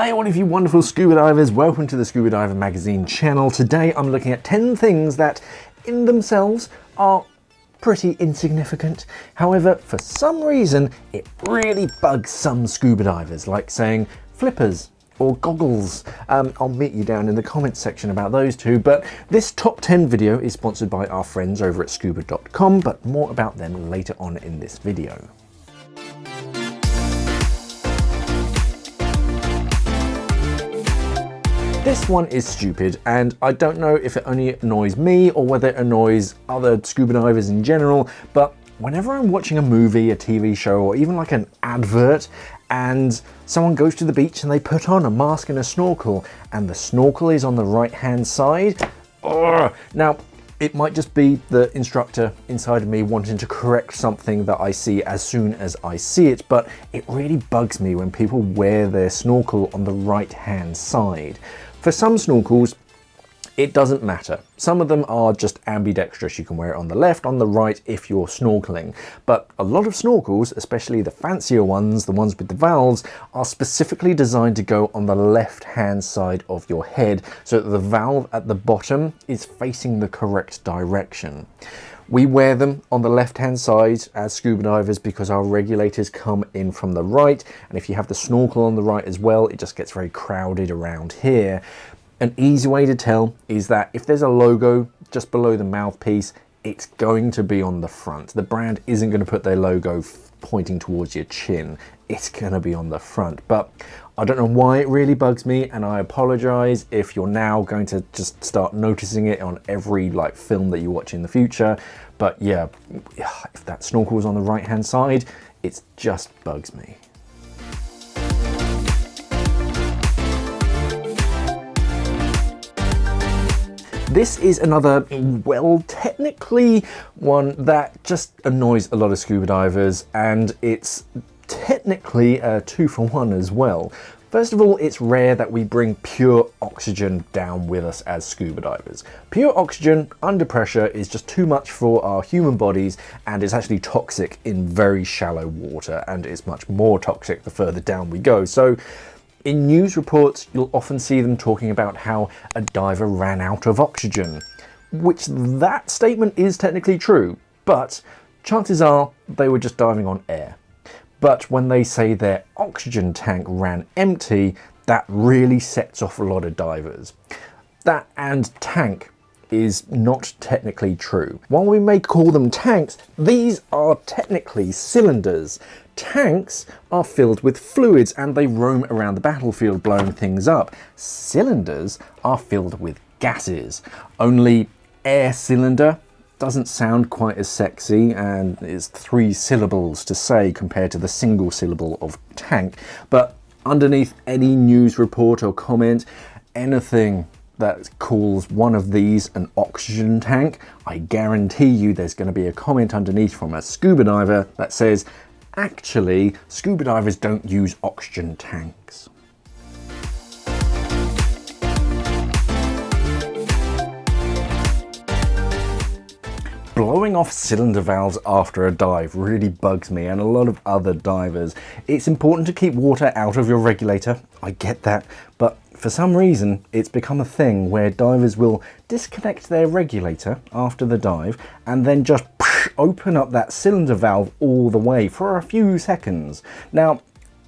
Hi all of you wonderful scuba divers, welcome to the Scuba Diver Magazine channel. Today I'm looking at 10 things that in themselves are pretty insignificant. However, for some reason it really bugs some scuba divers, like saying flippers or goggles. I'll meet you down in the comments section about those two, but this top 10 video is sponsored by our friends over at scuba.com, but more about them later on in this video. This one is stupid, and I don't know if it only annoys me or whether it annoys other scuba divers in general, but whenever I'm watching a movie, a TV show, or even like an advert, and someone goes to the beach and they put on a mask and a snorkel, and the snorkel is on the right-hand side, now, it might just be the instructor inside of me wanting to correct something that I see as soon as I see it, but it really bugs me when people wear their snorkel on the right-hand side. For some snorkels, it doesn't matter. Some of them are just ambidextrous. You can wear it on the left, on the right if you're snorkeling. But a lot of snorkels, especially the fancier ones, the ones with the valves, are specifically designed to go on the left-hand side of your head so that the valve at the bottom is facing the correct direction. We wear them on the left-hand side as scuba divers because our regulators come in from the right, and if you have the snorkel on the right as well, it just gets very crowded around here. An easy way to tell is that if there's a logo just below the mouthpiece, it's going to be on the front. The brand isn't going to put their logo pointing towards your chin. It's going to be on the front. But I don't know why it really bugs me, and I apologize if you're now going to just start noticing it on every film that you watch in the future. But yeah, if that snorkel is on the right hand side, it just bugs me. This is another, well, technically one that just annoys a lot of scuba divers, and it's technically a 2-for-1 as well. First of all, it's rare that we bring pure oxygen down with us as scuba divers. Pure oxygen under pressure is just too much for our human bodies, and it's actually toxic in very shallow water, and it's much more toxic the further down we go. So in news reports, you'll often see them talking about how a diver ran out of oxygen, which that statement is technically true, but chances are they were just diving on air. But when they say their oxygen tank ran empty, that really sets off a lot of divers. That and tank is not technically true. While we may call them tanks, these are technically cylinders. Tanks are filled with fluids and they roam around the battlefield blowing things up. Cylinders are filled with gases. Only air cylinder doesn't sound quite as sexy, and it's 3 syllables to say compared to the single syllable of tank. But underneath any news report or comment, anything that calls one of these an oxygen tank, I guarantee you there's going to be a comment underneath from a scuba diver that says, actually, scuba divers don't use oxygen tanks. Blowing off cylinder valves after a dive really bugs me and a lot of other divers. It's important to keep water out of your regulator, I get that, but for some reason it's become a thing where divers will disconnect their regulator after the dive and then just open up that cylinder valve all the way for a few seconds. Now,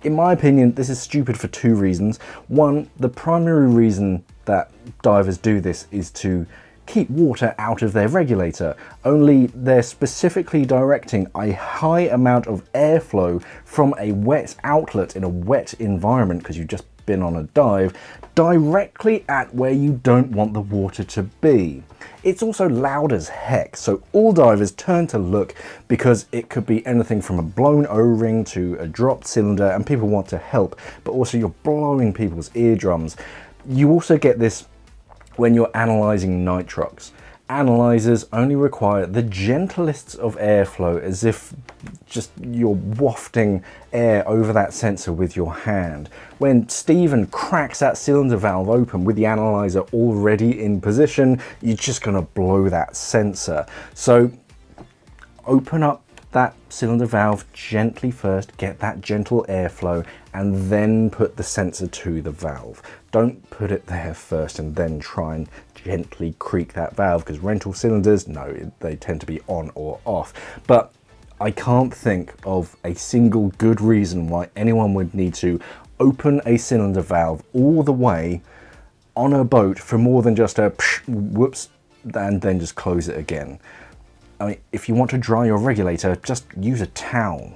in my opinion, this is stupid for 2 reasons. One, the primary reason that divers do this is to keep water out of their regulator, only they're specifically directing a high amount of airflow from a wet outlet in a wet environment, because you've just been on a dive, directly at where you don't want the water to be. It's also loud as heck, so all divers turn to look because it could be anything from a blown O-ring to a dropped cylinder, and people want to help, but also you're blowing people's eardrums. You also get this when you're analysing nitrox. Analyzers only require the gentlest of airflow, as if just you're wafting air over that sensor with your hand. When Stephen cracks that cylinder valve open with the analyzer already in position, you're just gonna blow that sensor. So open up that cylinder valve gently first, get that gentle airflow, and then put the sensor to the valve. Don't put it there first and then try and gently creak that valve, because rental cylinders, no, they tend to be on or off. But I can't think of a single good reason why anyone would need to open a cylinder valve all the way on a boat for more than just a whoops, and then just close it again. I mean, if you want to dry your regulator, just use a towel.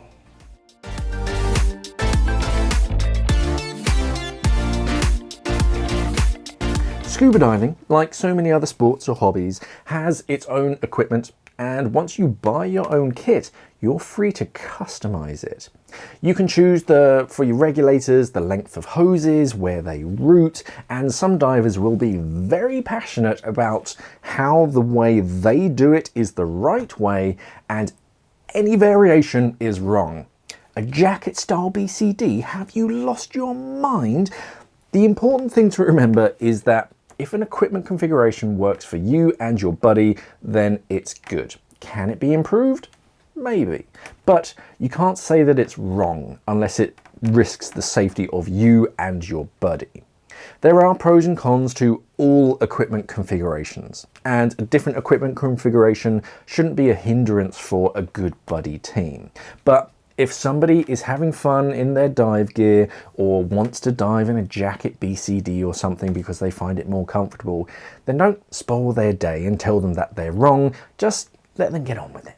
Scuba diving, like so many other sports or hobbies, has its own equipment, and once you buy your own kit, you're free to customize it. You can choose for your regulators, the length of hoses, where they route, and some divers will be very passionate about how the way they do it is the right way and any variation is wrong. A jacket style BCD, have you lost your mind? The important thing to remember is that if an equipment configuration works for you and your buddy, then it's good. Can it be improved? Maybe. But you can't say that it's wrong unless it risks the safety of you and your buddy. There are pros and cons to all equipment configurations, and a different equipment configuration shouldn't be a hindrance for a good buddy team. But if somebody is having fun in their dive gear or wants to dive in a jacket BCD or something because they find it more comfortable, then don't spoil their day and tell them that they're wrong. Just let them get on with it.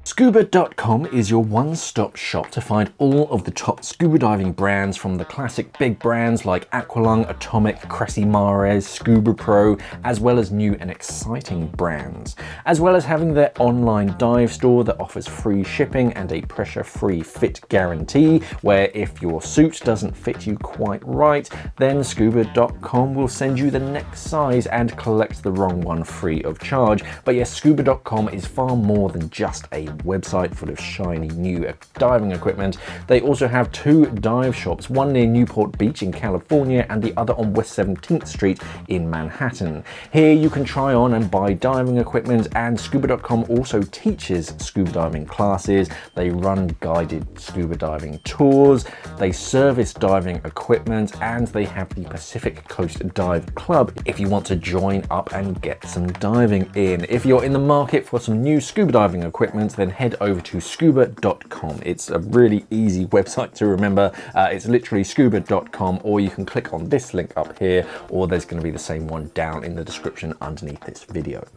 SCUBA.com is your one-stop shop to find all of the top scuba diving brands, from the classic big brands like Aqualung, Atomic, Cressy Mares, Scuba Pro, as well as new and exciting brands, as well as having their online dive store that offers free shipping and a pressure-free fit guarantee, where if your suit doesn't fit you quite right, then SCUBA.com will send you the next size and collect the wrong one free of charge. But yes, SCUBA.com is far more than just a website full of shiny new diving equipment. They also have two dive shops, one near Newport Beach in California and the other on West 17th Street in Manhattan. Here you can try on and buy diving equipment, and SCUBA.com also teaches scuba diving classes. They run guided scuba diving tours, they service diving equipment, and they have the Pacific Coast Dive Club if you want to join up and get some diving in. If you're in the market for some new scuba diving equipment, then head over to scuba.com. It's a really easy website to remember. It's literally scuba.com, or you can click on this link up here, or there's going to be the same one down in the description underneath this video.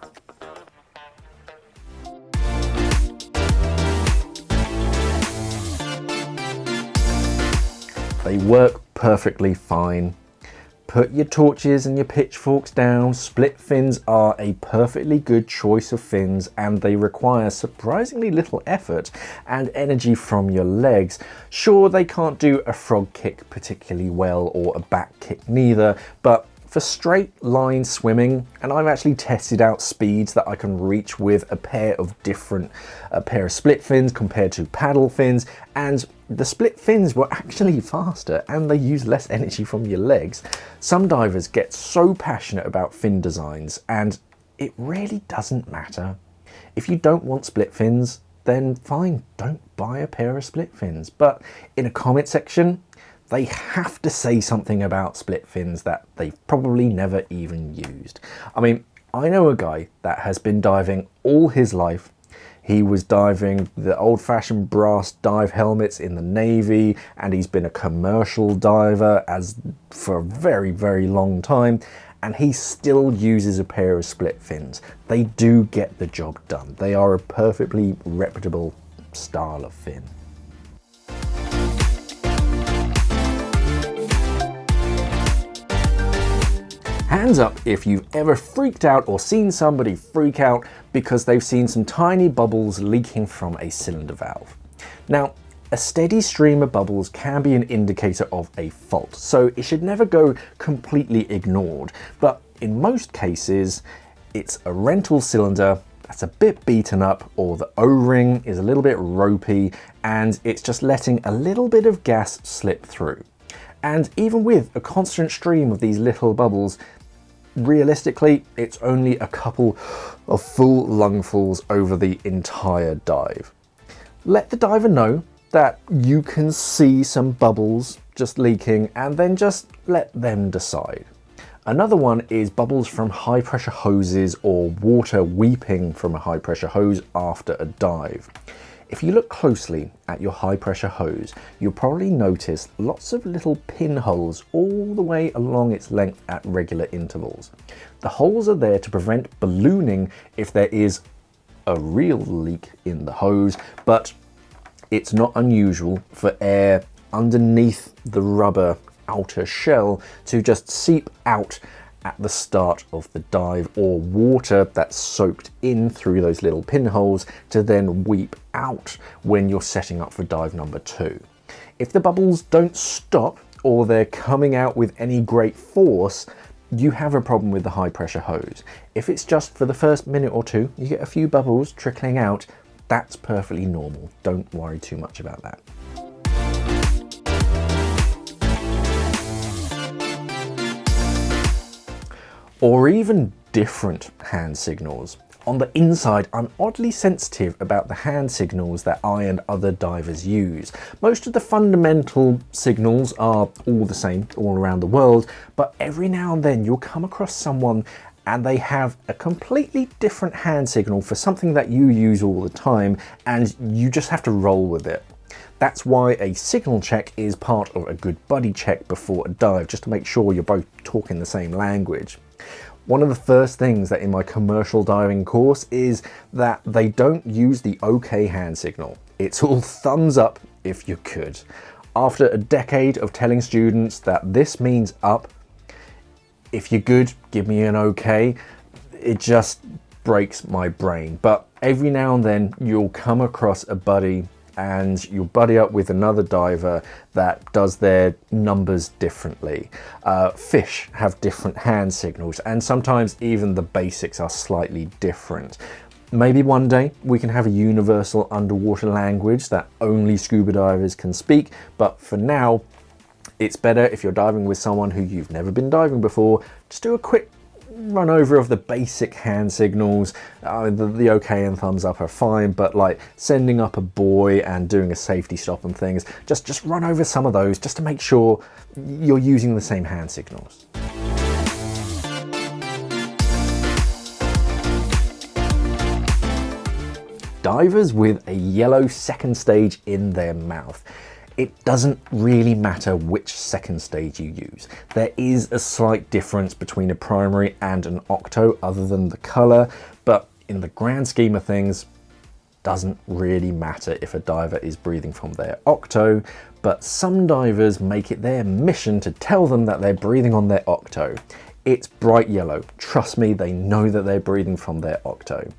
They work perfectly fine. Put your torches and your pitchforks down. Split fins are a perfectly good choice of fins, and they require surprisingly little effort and energy from your legs. Sure, they can't do a frog kick particularly well, or a back kick neither, but for straight line swimming, and I've actually tested out speeds that I can reach with a pair of split fins compared to paddle fins, and the split fins were actually faster and they use less energy from your legs. Some divers get so passionate about fin designs, and it really doesn't matter. If you don't want split fins, then fine, don't buy a pair of split fins. But in a comment section, they have to say something about split fins that they've probably never even used. I mean, I know a guy that has been diving all his life. He was diving the old-fashioned brass dive helmets in the Navy, and he's been a commercial diver for a very, very long time, and he still uses a pair of split fins. They do get the job done. They are a perfectly reputable style of fin. Hands up if you've ever freaked out or seen somebody freak out because they've seen some tiny bubbles leaking from a cylinder valve. Now, a steady stream of bubbles can be an indicator of a fault, so it should never go completely ignored. But in most cases, it's a rental cylinder that's a bit beaten up, or the O-ring is a little bit ropey and it's just letting a little bit of gas slip through. And even with a constant stream of these little bubbles, realistically, it's only a couple of full lungfuls over the entire dive. Let the diver know that you can see some bubbles just leaking, and then just let them decide. Another one is bubbles from high pressure hoses or water weeping from a high pressure hose after a dive. If you look closely at your high pressure hose, you'll probably notice lots of little pinholes all the way along its length at regular intervals. The holes are there to prevent ballooning if there is a real leak in the hose, but it's not unusual for air underneath the rubber outer shell to just seep out at the start of the dive, or water that's soaked in through those little pinholes to then weep out when you're setting up for dive number 2. If the bubbles don't stop or they're coming out with any great force, you have a problem with the high pressure hose. If it's just for the first minute or two, you get a few bubbles trickling out, that's perfectly normal. Don't worry too much about that. Or even different hand signals. On the inside, I'm oddly sensitive about the hand signals that I and other divers use. Most of the fundamental signals are all the same all around the world, but every now and then you'll come across someone and they have a completely different hand signal for something that you use all the time, and you just have to roll with it. That's why a signal check is part of a good buddy check before a dive, just to make sure you're both talking the same language. One of the first things that in my commercial diving course is that they don't use the OK hand signal. It's all thumbs up if you could. After a decade of telling students that this means up, if you're good, give me an OK, it just breaks my brain. But every now and then you'll come across a buddy and you'll buddy up with another diver that does their numbers differently. Fish have different hand signals, and sometimes even the basics are slightly different. Maybe one day we can have a universal underwater language that only scuba divers can speak, but for now, it's better if you're diving with someone who you've never been diving before, just do a quick run over of the basic hand signals. The OK and thumbs up are fine, but like sending up a buoy and doing a safety stop and things, just run over some of those just to make sure you're using the same hand signals. Divers with a yellow second stage in their mouth. It doesn't really matter which second stage you use. There is a slight difference between a primary and an octo other than the color, but in the grand scheme of things, doesn't really matter if a diver is breathing from their octo, but some divers make it their mission to tell them that they're breathing on their octo. It's bright yellow. Trust me, they know that they're breathing from their octo.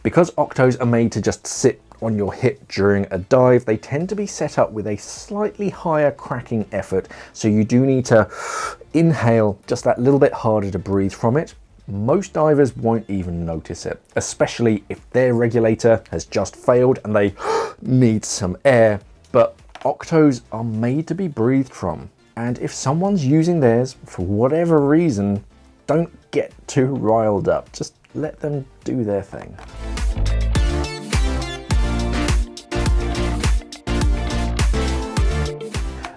Because octos are made to just sit on your hip during a dive, they tend to be set up with a slightly higher cracking effort, so you do need to inhale just that little bit harder to breathe from it. Most divers won't even notice it, especially if their regulator has just failed and they need some air, but octos are made to be breathed from, and if someone's using theirs for whatever reason, don't get too riled up, just let them do their thing.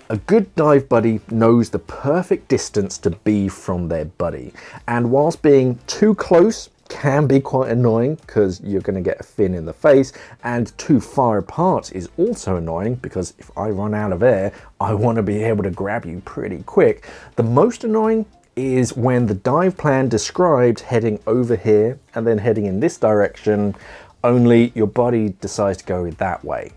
A good dive buddy knows the perfect distance to be from their buddy, and whilst being too close can be quite annoying because you're going to get a fin in the face, and too far apart is also annoying because if I run out of air, I want to be able to grab you pretty quick. The most annoying is when the dive plan described heading over here and then heading in this direction, only your buddy decides to go that way.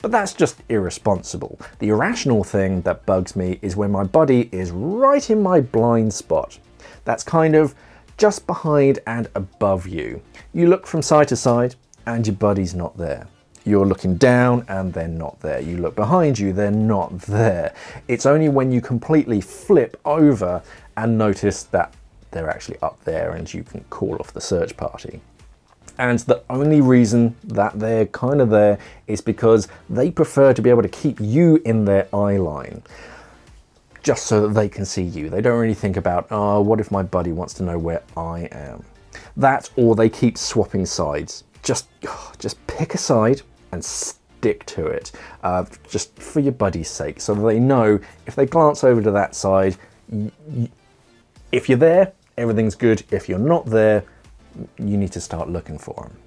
But that's just irresponsible. The irrational thing that bugs me is when my buddy is right in my blind spot. That's kind of just behind and above you. You look from side to side and your buddy's not there. You're looking down and they're not there. You look behind you, they're not there. It's only when you completely flip over and notice that they're actually up there and you can call off the search party. And the only reason that they're kind of there is because they prefer to be able to keep you in their eye line. just so that they can see you. They don't really think about, oh, what if my buddy wants to know where I am? That, or they keep swapping sides. Just pick a side and stick to it, just for your buddy's sake, so that they know if they glance over to that side, if you're there, everything's good. If you're not there, you need to start looking for them.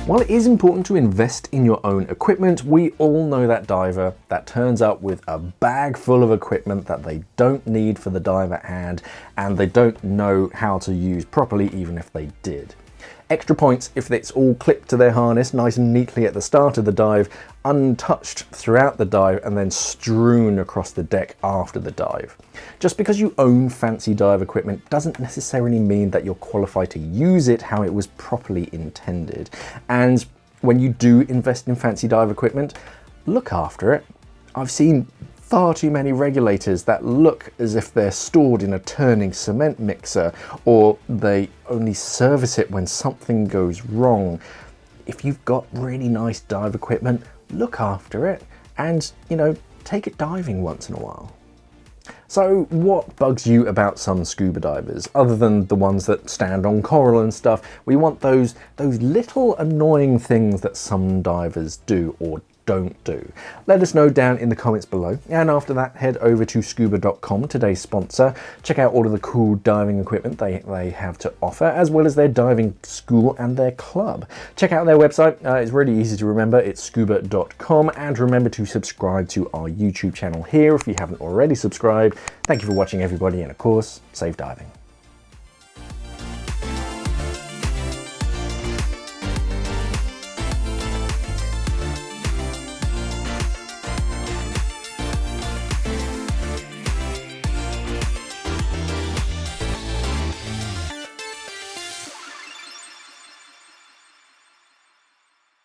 While it is important to invest in your own equipment, we all know that diver that turns up with a bag full of equipment that they don't need for the dive at hand, and they don't know how to use properly even if they did. Extra points if it's all clipped to their harness nice and neatly at the start of the dive, untouched throughout the dive, and then strewn across the deck after the dive. Just because you own fancy dive equipment doesn't necessarily mean that you're qualified to use it how it was properly intended. And when you do invest in fancy dive equipment, look after it. I've seen far too many regulators that look as if they're stored in a turning cement mixer, or they only service it when something goes wrong. If you've got really nice dive equipment, look after it and, you know, take it diving once in a while. So what bugs you about some scuba divers, other than the ones that stand on coral and stuff? We want those little annoying things that some divers do or don't do. Let us know down in the comments below, and after that head over to scuba.com, today's sponsor. Check out all of the cool diving equipment they have to offer, as well as their diving school and their club. Check out their website, it's really easy to remember, it's scuba.com, and remember to subscribe to our YouTube channel here if you haven't already subscribed. Thank you for watching everybody, and of course, safe diving.